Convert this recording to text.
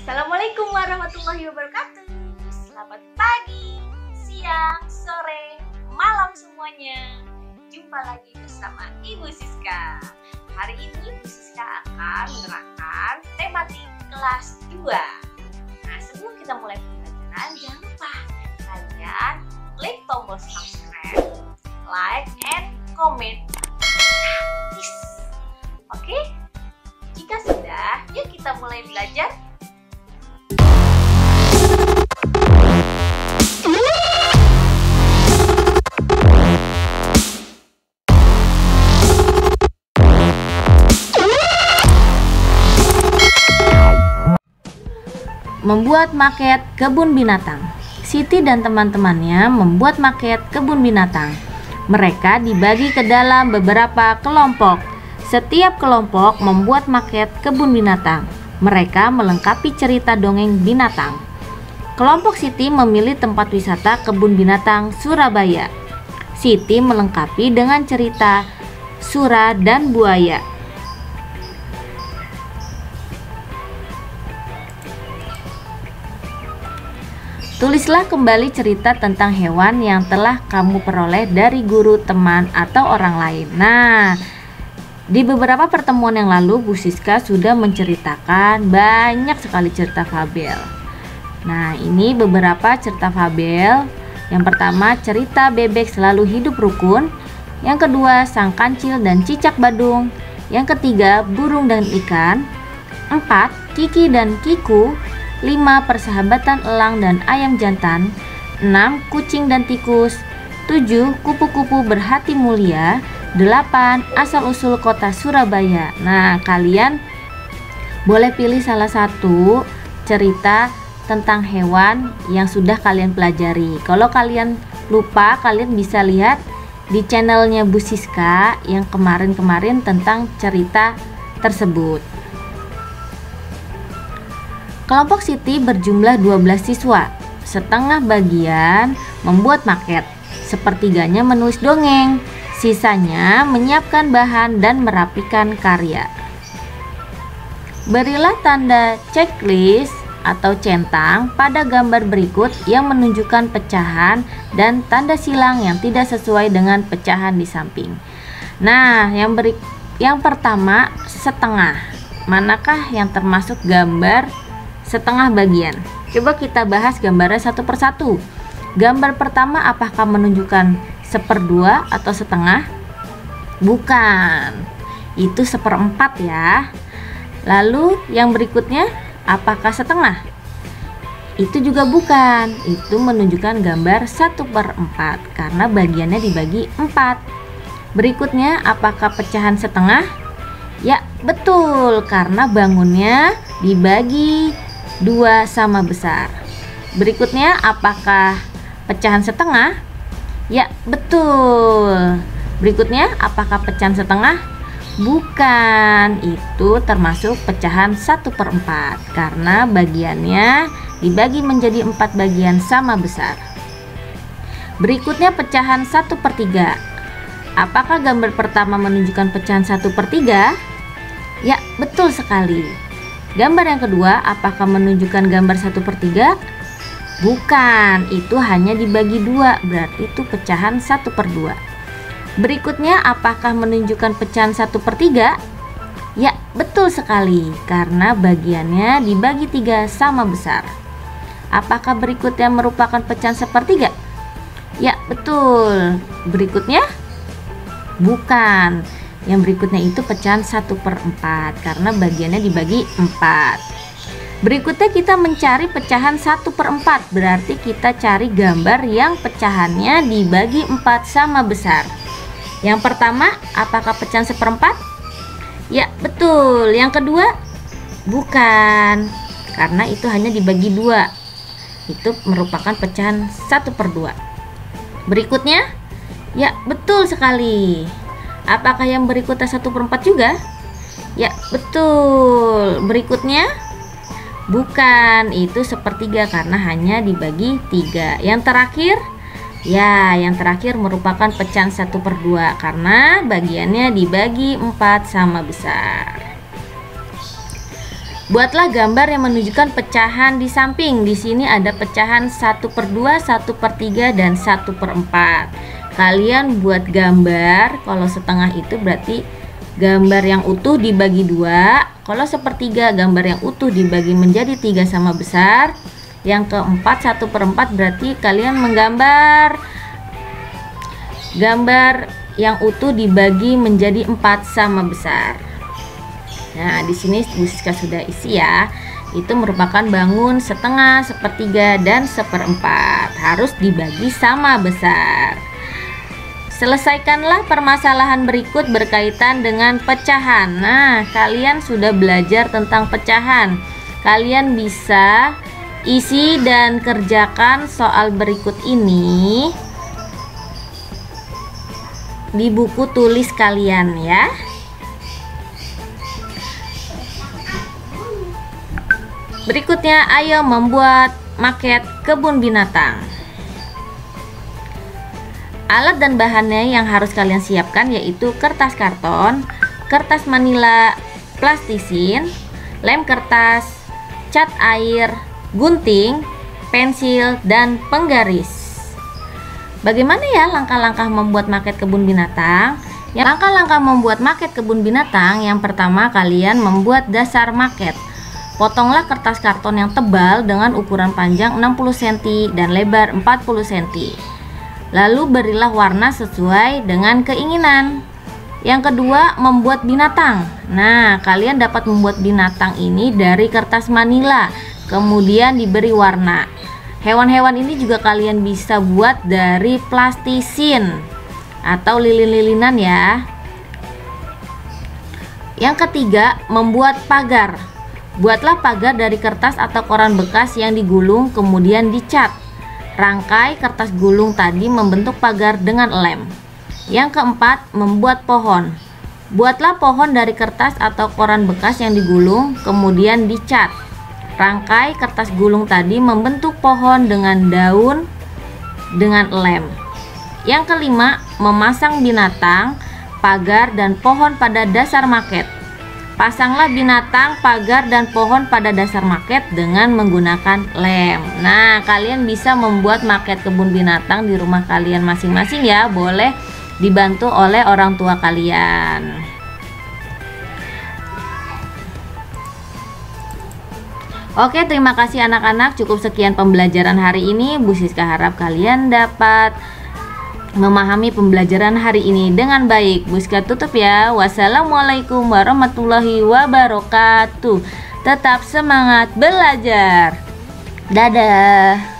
Assalamualaikum warahmatullahi wabarakatuh. Selamat pagi, siang, sore, malam semuanya. Jumpa lagi bersama Ibu Siska. Hari ini Ibu Siska akan menerangkan tematik kelas 2. Nah, sebelum kita mulai pembelajaran, jangan lupa kalian klik tombol subscribe, like, and comment. Oke? Jika sudah, yuk kita mulai belajar. Membuat maket kebun binatang. Siti dan teman-temannya membuat maket kebun binatang. Mereka dibagi ke dalam beberapa kelompok. Setiap kelompok membuat maket kebun binatang. Mereka melengkapi cerita dongeng binatang. Kelompok Siti memilih tempat wisata kebun binatang Surabaya. Siti melengkapi dengan cerita Sura dan Buaya. Tulislah kembali cerita tentang hewan yang telah kamu peroleh dari guru, teman, atau orang lain. Nah, di beberapa pertemuan yang lalu Bu Siska sudah menceritakan banyak sekali cerita fabel. Nah, ini beberapa cerita fabel. Yang pertama, cerita bebek selalu hidup rukun. Yang kedua, sang kancil dan cicak badung. Yang ketiga, burung dan ikan. 4, Kiki dan Kiku. 5, persahabatan elang dan ayam jantan. 6, kucing dan tikus. 7, kupu-kupu berhati mulia. 8, asal-usul kota Surabaya. Nah, kalian boleh pilih salah satu cerita tentang hewan yang sudah kalian pelajari. Kalau kalian lupa, kalian bisa lihat di channelnya Bu Siska yang kemarin-kemarin tentang cerita tersebut. Kelompok Siti berjumlah 12 siswa. Setengah bagian membuat maket, sepertiganya menulis dongeng, sisanya menyiapkan bahan dan merapikan karya. Berilah tanda checklist atau centang pada gambar berikut yang menunjukkan pecahan dan tanda silang yang tidak sesuai dengan pecahan di samping. Nah, yang pertama, setengah. Manakah yang termasuk gambar setengah bagian? Coba kita bahas gambarnya satu persatu. Gambar pertama apakah menunjukkan 1/2 atau setengah? Bukan, itu 1/4 ya. Lalu yang berikutnya apakah setengah? Itu juga bukan, itu menunjukkan gambar 1/4 karena bagiannya dibagi 4. Berikutnya apakah pecahan setengah? Ya, betul, karena bangunnya dibagi 2 sama besar. Berikutnya apakah pecahan setengah? Ya, betul. Berikutnya apakah pecahan setengah? Bukan, itu termasuk pecahan 1/4 karena bagiannya dibagi menjadi 4 bagian sama besar. Berikutnya pecahan 1/3. Apakah gambar pertama menunjukkan pecahan 1/3? Ya, betul sekali. Gambar yang kedua, apakah menunjukkan gambar 1/3? Bukan, itu hanya dibagi 2, berarti itu pecahan 1/2. Berikutnya, apakah menunjukkan pecahan 1/3? Ya, betul sekali, karena bagiannya dibagi 3 sama besar. Apakah berikutnya merupakan pecahan 1/3? Ya, betul. Berikutnya? Bukan. Yang berikutnya itu pecahan 1/4 karena bagiannya dibagi 4. Berikutnya kita mencari pecahan 1/4, berarti kita cari gambar yang pecahannya dibagi 4 sama besar. Yang pertama, apakah pecahan 1/4? Ya, betul. Yang kedua? Bukan, karena itu hanya dibagi 2. Itu merupakan pecahan 1/2. Berikutnya? Ya, betul sekali. Apakah yang berikutnya 1/4 juga? Ya, betul. Berikutnya? Bukan, itu 1/3 karena hanya dibagi 3. Yang terakhir? Ya, yang terakhir merupakan pecahan 1/2 karena bagiannya dibagi 4 sama besar. Buatlah gambar yang menunjukkan pecahan di samping. Di sini ada pecahan 1/2, 1/3, dan 1/4. Kalian buat gambar, kalau setengah itu berarti gambar yang utuh dibagi 2. Kalau 1/3, gambar yang utuh dibagi menjadi 3 sama besar. Yang keempat 1/4 berarti kalian menggambar gambar yang utuh dibagi menjadi 4 sama besar. Nah, di sini Bu Siska sudah isi ya. Itu merupakan bangun setengah, 1/3, dan 1/4. Harus dibagi sama besar. Selesaikanlah permasalahan berikut berkaitan dengan pecahan. Nah, kalian sudah belajar tentang pecahan. Kalian bisa isi dan kerjakan soal berikut ini di buku tulis kalian ya. Berikutnya, ayo membuat maket kebun binatang. Alat dan bahannya yang harus kalian siapkan yaitu kertas karton, kertas manila, plastisin, lem kertas, cat air, gunting, pensil, dan penggaris. Bagaimana ya langkah-langkah membuat maket kebun binatang? Langkah-langkah membuat maket kebun binatang, yang pertama kalian membuat dasar maket. Potonglah kertas karton yang tebal dengan ukuran panjang 60 cm dan lebar 40 cm. Lalu berilah warna sesuai dengan keinginan. Yang kedua, membuat binatang. Nah, kalian dapat membuat binatang ini dari kertas manila, kemudian diberi warna. Hewan-hewan ini juga kalian bisa buat dari plastisin atau lilin-lilinan ya. Yang ketiga, membuat pagar. Buatlah pagar dari kertas atau koran bekas yang digulung kemudian dicat. Rangkai kertas gulung tadi membentuk pagar dengan lem. Yang keempat, membuat pohon. Buatlah pohon dari kertas atau koran bekas yang digulung kemudian dicat. Rangkai kertas gulung tadi membentuk pohon dengan daun dengan lem. Yang kelima, memasang binatang, pagar, dan pohon pada dasar maket. Pasanglah binatang, pagar, dan pohon pada dasar maket dengan menggunakan lem. Nah, kalian bisa membuat maket kebun binatang di rumah kalian masing-masing ya. Boleh dibantu oleh orang tua kalian. Oke, terima kasih anak-anak. Cukup sekian pembelajaran hari ini. Bu Siska harap kalian dapat memahami pembelajaran hari ini dengan baik. Bu Siska tutup ya. Wassalamualaikum warahmatullahi wabarakatuh. Tetap semangat belajar. Dadah.